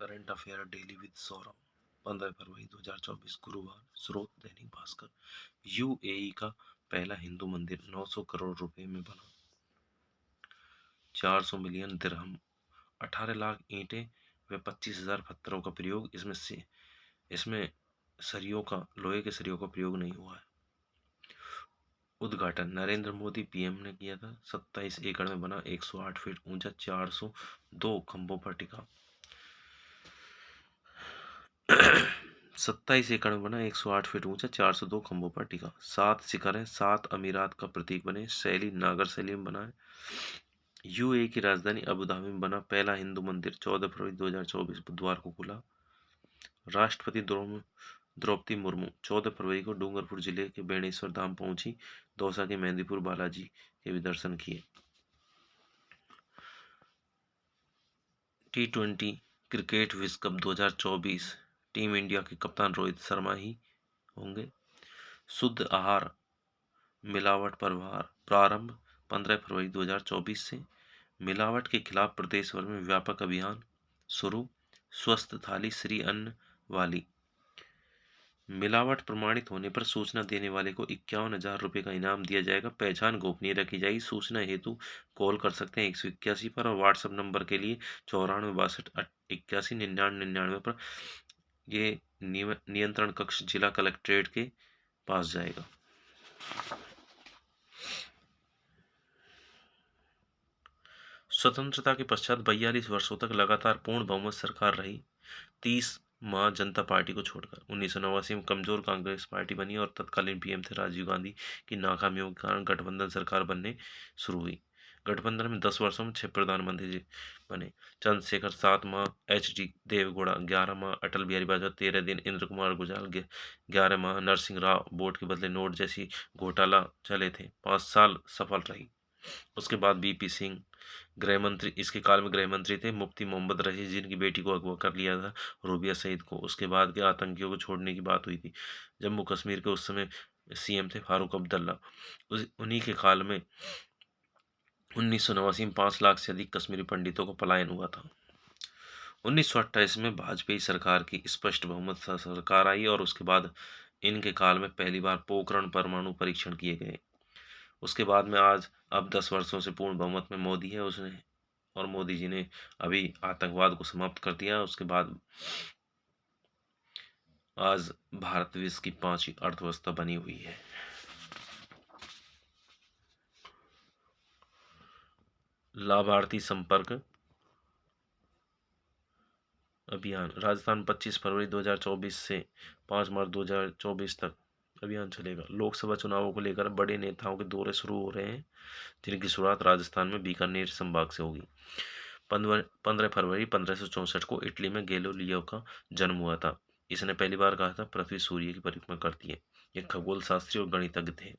Current affair daily with Saurabh 15 फरवरी 2024 गुरुवार। स्रोत Dainik Bhaskar. UAE का पहला हिंदू मंदिर 900 करोड़ रुपए में बना। 400 मिलियन दिरहम, 18 लाख ईंटें व 25,000 पत्थरों का प्रयोग। इसमें लोहे के सरियों का प्रयोग नहीं हुआ है। उद्घाटन नरेंद्र मोदी पीएम ने किया था। 27 एकड़ में बना 108 फीट ऊंचा 402 खंभों पर टिका। 27 एकड़ में बना 108 फीट ऊंचा 402 खंभों पर टिका। 7 शिखर 7 अमीरात का प्रतीक बने। शैली नागर शैली में बना है। यूएई की राजधानी अबू धाबी में बना पहला हिंदू मंदिर 14 फरवरी 2024 बुधवार को खुला। राष्ट्रपति द्रौपदी मुर्मू 14 फरवरी को डूंगरपुर जिले के बेणेश्वर धाम पहुंची। दौसा के मेहंदीपुर बालाजी के भी दर्शन किए। T20 क्रिकेट विश्व कप 2024 टीम इंडिया के कप्तान रोहित शर्मा ही होंगे। शुद्ध आहार मिलावट पर प्रारंभ 15 फरवरी 2024 से। मिलावट के खिलाफ प्रदेश भर में व्यापक अभियान शुरू। स्वस्थ थाली श्री अन्न वाली। मिलावट प्रमाणित होने पर सूचना देने वाले को 51,000 रुपये का इनाम दिया जाएगा। पहचान गोपनीय रखी जाएगी। सूचना हेतु कॉल कर सकते हैं 181 पर और व्हाट्सएप नंबर के लिए 94 62 81 99 पर। ये नियंत्रण कक्ष जिला कलेक्ट्रेट के पास जाएगा। स्वतंत्रता के पश्चात 42 वर्षों तक लगातार पूर्ण बहुमत सरकार रही। 30 माह जनता पार्टी को छोड़कर 1989 में कमजोर कांग्रेस पार्टी बनी और तत्कालीन पीएम थे राजीव गांधी की नाकामियों के कारण गठबंधन सरकार बनने शुरू हुई। गठबंधन में 10 वर्षों में 6 प्रधानमंत्री बने। चंद्रशेखर 7 माह, HD देवेगौड़ा 11 माह, अटल बिहारी वाजपेयी 13 दिन, इंद्र कुमार गुजराल 11 माह, नरसिंह राव वोट के बदले नोट जैसी घोटाला चले थे। 5 साल सफल रही। उसके बाद बीपी सिंह गृह मंत्री, इसके काल में गृह मंत्री थे। मुफ्ती मोहम्मद रशीद जिनकी बेटी को अगवा कर लिया था रूबिया सईद को। उसके बाद के आतंकियों को छोड़ने की बात हुई थी। जम्मू कश्मीर के उस समय सीएम थे फारूक अब्दुल्ला। उन्हीं के काल में 1989 में 5 लाख से अधिक कश्मीरी पंडितों को पलायन हुआ था। 1928 में भाजपा सरकार की स्पष्ट बहुमत सरकार आई और उसके बाद इनके काल में पहली बार पोखरण परमाणु परीक्षण किए गए। उसके बाद में अब 10 वर्षों से पूर्ण बहुमत में मोदी है उसने, और मोदी जी ने अभी आतंकवाद को समाप्त कर दिया। उसके बाद आज भारत विश्व की 5वीं अर्थव्यवस्था बनी हुई है। लाभार्थी संपर्क अभियान राजस्थान 25 फरवरी 2024 से 5 मार्च 2024 तक अभियान चलेगा। लोकसभा चुनावों को लेकर बड़े नेताओं के दौरे शुरू हो रहे हैं, जिनकी शुरुआत राजस्थान में बीकानेर संभाग से होगी। 15 फरवरी 1564 को इटली में गैलीलियो का जन्म हुआ था। इसने पहली बार कहा था पृथ्वी सूर्य की परिक्रमा करती है। ये खगोल शास्त्री और गणितज्ञ थे।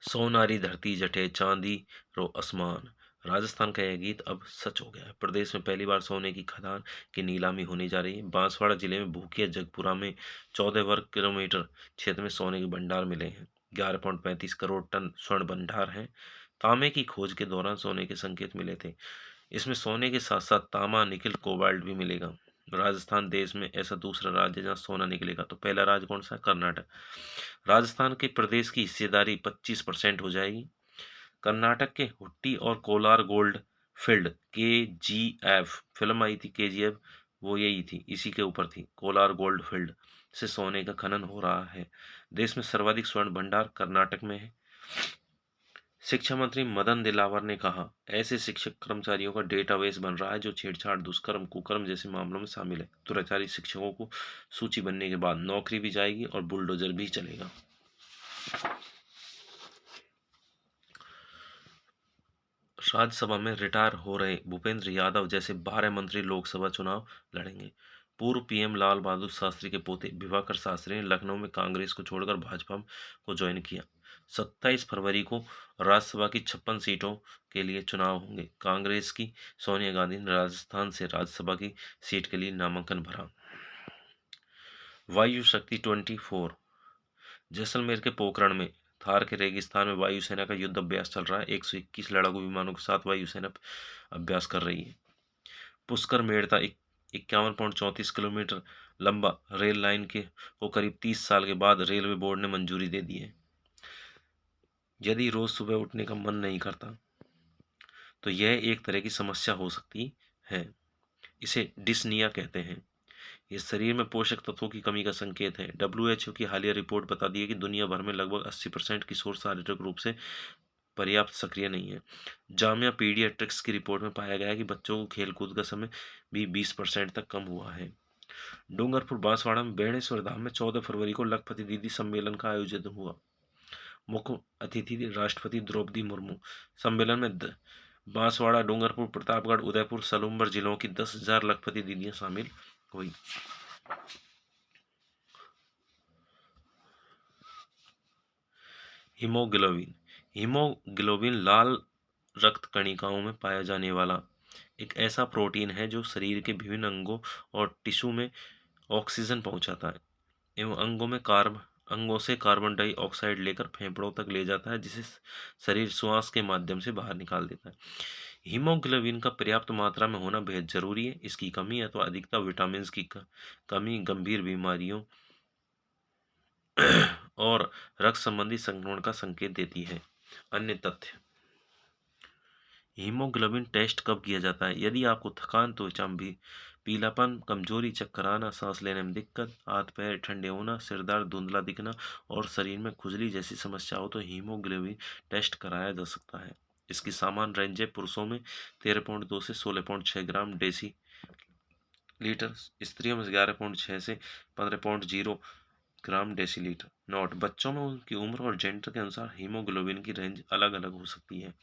सोनारी धरती जटे चांदी रो आसमान, राजस्थान का यह गीत अब सच हो गया है। प्रदेश में पहली बार सोने की खदान की नीलामी होने जा रही है। बांसवाड़ा जिले में भूखिया जगपुरा में 14 वर्ग किलोमीटर क्षेत्र में सोने के भंडार मिले हैं। 11.35 करोड़ टन स्वर्ण भंडार है। तांबे की खोज के दौरान सोने के संकेत मिले थे। इसमें सोने के साथ साथ तांबा, निकल, कोबाल्ट भी मिलेगा। राजस्थान देश में ऐसा दूसरा राज्य जहाँ सोना निकलेगा। तो पहला राज्य कौन सा है? कर्नाटक। राजस्थान के प्रदेश की हिस्सेदारी 25% हो जाएगी। कर्नाटक के हुट्टी और Kolar gold field KGF film आई थी। KGF वो यही थी, इसी के ऊपर थी। कोलार गोल्ड फील्ड से सोने का खनन हो रहा है। देश में सर्वाधिक स्वर्ण भंडार कर्नाटक में है। शिक्षा मंत्री मदन दिलावर ने कहा, ऐसे शिक्षक कर्मचारियों का डेटाबेस बन रहा है जो छेड़छाड़, दुष्कर्म, कुकर्म जैसे मामलों में शामिल है। दुराचारी शिक्षकों को सूची बनने के बाद नौकरी भी जाएगी और बुलडोजर भी चलेगा। राज्यसभा में रिटायर हो रहे भूपेंद्र यादव जैसे 12 मंत्री लोकसभा चुनाव लड़ेंगे। पूर्व पीएम लाल बहादुर शास्त्री के पोते दिवाकर शास्त्री ने लखनऊ में कांग्रेस को छोड़कर भाजपा को ज्वाइन किया। 27 फरवरी को राज्यसभा की 56 सीटों के लिए चुनाव होंगे। कांग्रेस की सोनिया गांधी ने राजस्थान से राज्यसभा की सीट के लिए नामांकन भरा। वायु शक्ति 24 जैसलमेर के पोखरण में थार के रेगिस्तान में वायुसेना का युद्ध अभ्यास चल रहा है। 121 लड़ाकू विमानों के साथ वायुसेना अभ्यास कर रही है। पुष्कर मेड़ता 51.34 किलोमीटर लंबा रेल लाइन के को करीब 30 साल के बाद रेलवे बोर्ड ने मंजूरी दे दी है। यदि रोज सुबह उठने का मन नहीं करता तो यह एक तरह की समस्या हो सकती है। इसे डिस्निया कहते हैं। ये शरीर में पोषक तत्वों की कमी का संकेत है। डब्ल्यूएचओ की हालिया रिपोर्ट बताती है कि दुनिया भर में लगभग 80% किशोर शारीरिक रूप से पर्याप्त सक्रिय नहीं है। जामिया पीडियाट्रिक्स की रिपोर्ट में पाया गया है कि बच्चों को खेलकूद का समय भी 20% तक कम हुआ है। डूंगरपुर बांसवाड़ा में बेणेश्वर धाम में 14 फरवरी को लखपति दीदी सम्मेलन का आयोजन हुआ। मुख्य अतिथि राष्ट्रपति द्रौपदी मुर्मू। सम्मेलन में बांसवाड़ा, डूंगरपुर, प्रतापगढ़, उदयपुर, सलूम्बर जिलों की 10,000 लखपति दीदियां शामिल हुई। हीमोग्लोबिन। हीमोग्लोबिन लाल रक्त कणिकाओं में पाया जाने वाला एक ऐसा प्रोटीन है जो शरीर के विभिन्न अंगों और टिश्यू में ऑक्सीजन पहुंचाता है एवं अंगों से कार्बन डाइऑक्साइड लेकर फेफड़ों तक ले जाता है, जिसे शरीर श्वास के माध्यम से बाहर निकाल देता है। हीमोग्लोबिन का पर्याप्त मात्रा में होना बेहद जरूरी है। इसकी कमी अथवा अधिकता विटामिन की कमी गंभीर बीमारियों और रक्त संबंधी संक्रमण का संकेत देती है। अन्य तथ्य। हीमोग्लोबिन टेस्ट कब किया जाता है? यदि आपको थकान, त्वचा भी पीलापन, कमजोरी, चक्कर आना, सांस लेने में दिक्कत, हाथ पैर ठंडे होना, सिर दर्द, धुंधला दिखना और शरीर में खुजली जैसी समस्या हो तो हीमोग्लोबिन टेस्ट कराया जा सकता है। इसकी सामान्य रेंज है पुरुषों में 13.2 से 16.6 ग्राम डेसी लीटर, स्त्रियों में 11.6 से 15.0 ग्राम डेसीलीटर। नोट: बच्चों में उनकी उम्र और जेंडर के अनुसार हीमोग्लोबिन की रेंज अलग अलग हो सकती है।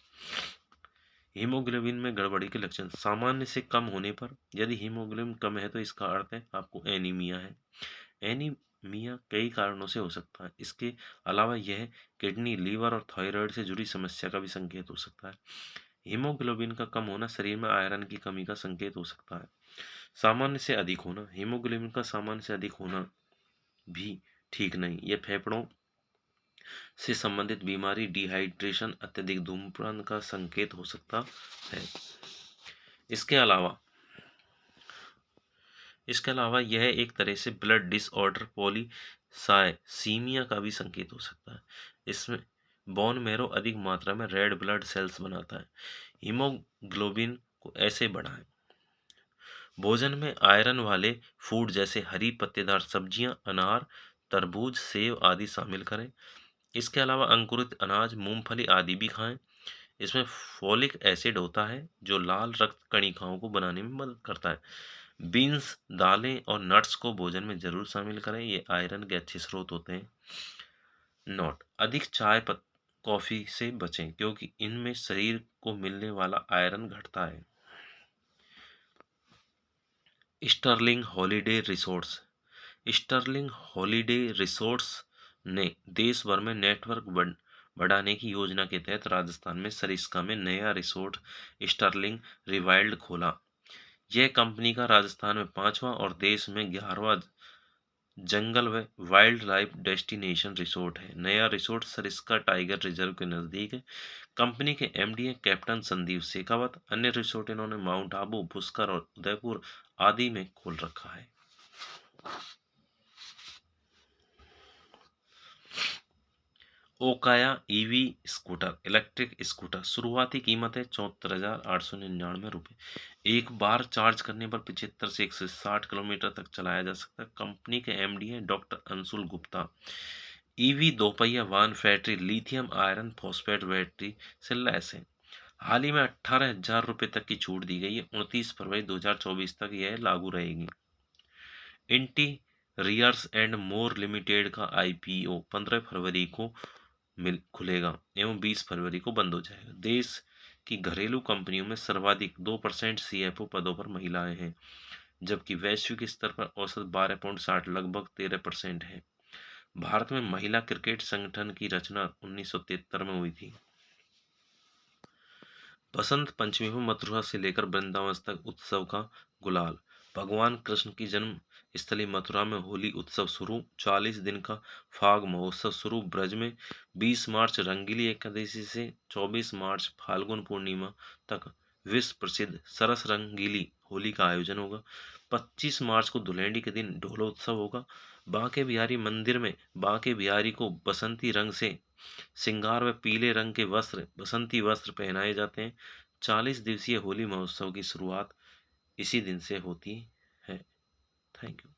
हीमोग्लोबिन में गड़बड़ी के लक्षण। सामान्य से कम होने पर। यदि हीमोग्लोबिन कम है तो इसका अर्थ है आपको एनीमिया है। एनीमिया कई कारणों से हो सकता है। इसके अलावा यह किडनी, लीवर और थायराइड से जुड़ी समस्या का भी संकेत हो सकता है। हीमोग्लोबिन का कम होना शरीर में आयरन की कमी का संकेत हो सकता है। सामान्य से अधिक होना। हीमोग्लोबिन का सामान्य से अधिक होना भी ठीक नहीं। यह फेफड़ों से संबंधित बीमारी, डिहाइड्रेशन, अत्यधिक धूम्रपान का संकेत हो सकता है। इसके अलावा यह एक तरह से ब्लड डिसऑर्डर पॉलीसाइसीमिया का भी संकेत हो सकता है। इसमें बोन मैरो अधिक मात्रा में रेड ब्लड सेल्स बनाता है। हीमोग्लोबिन को ऐसे बढ़ाएं। भोजन में आयरन वाले फूड जैसे हरी पत्तेदार सब्जियां, अनार, तरबूज, सेब आदि शामिल करें। इसके अलावा अंकुरित अनाज, मूंगफली आदि भी खाएं। इसमें फोलिक एसिड होता है जो लाल रक्त कणिकाओं को बनाने में मदद करता है। बीन्स, दालें और नट्स को भोजन में जरूर शामिल करें। ये आयरन के अच्छे स्रोत होते हैं। नोट: अधिक कॉफी से बचें क्योंकि इनमें शरीर को मिलने वाला आयरन घटता है। Sterling Holiday Resorts. Sterling Holiday Resorts ने देश भर में नेटवर्क बढ़ाने की योजना के तहत राजस्थान में सरिस्का में नया रिसोर्ट स्टर्लिंग रिवाइल्ड खोला। यह कंपनी का राजस्थान में 5वां और देश में 11वां जंगल व वाइल्ड लाइफ डेस्टिनेशन रिसोर्ट है। नया रिसोर्ट सरिस्का टाइगर रिजर्व के नजदीक है। कंपनी के एमडी हैं कैप्टन संदीप शेखावत। अन्य रिसोर्ट इन्होंने माउंट आबू, पुष्कर और उदयपुर आदि में खोल रखा है। Okaya EV scooter, electric scooter. शुरुआती कीमत है 74,899 रुपये। एक बार चार्ज करने पर 75 से 160 किलोमीटर तक चलाया जा सकता है। कंपनी के एमडी हैं डॉक्टर अंशुल गुप्ता। ईवी दोपहिया वाहन battery lithium iron phosphate battery से लैस है। हाल ही में 18,000 रुपये तक की छूट दी गई है। 29 फरवरी 2024 तक यह लागू रहेगी। इंटीरियर्स एंड मोर लिमिटेड का आईपीओ 15 फरवरी को खुलेगा एवं 20 फरवरी को बंद हो जाएगा। देश की घरेलू कंपनियों में सर्वाधिक 2% सीएफओ पदों पर महिलाएं हैं, जबकि वैश्विक स्तर पर औसत 12.60 लगभग 13% है। भारत में महिला क्रिकेट संगठन की रचना 1973 में हुई थी। बसंत पंचमी में मथुरा से लेकर वृंदावन तक उत्सव का गुलाल। भगवान कृष्ण की जन्म स्थली मथुरा में होली उत्सव शुरू। 40 दिन का फाग महोत्सव शुरू ब्रज में। 20 मार्च रंगीली एकादशी से 24 मार्च फाल्गुन पूर्णिमा तक विश्व प्रसिद्ध सरस रंगीली होली का आयोजन होगा। 25 मार्च को धुलेंडी के दिन ढोलोत्सव होगा। बांके बिहारी मंदिर में बांके बिहारी को बसंती रंग से श्रृंगार व पीले रंग के वस्त्र बसंती वस्त्र पहनाए जाते हैं। 40 दिवसीय होली महोत्सव की शुरुआत इसी दिन से होती है। Thank you.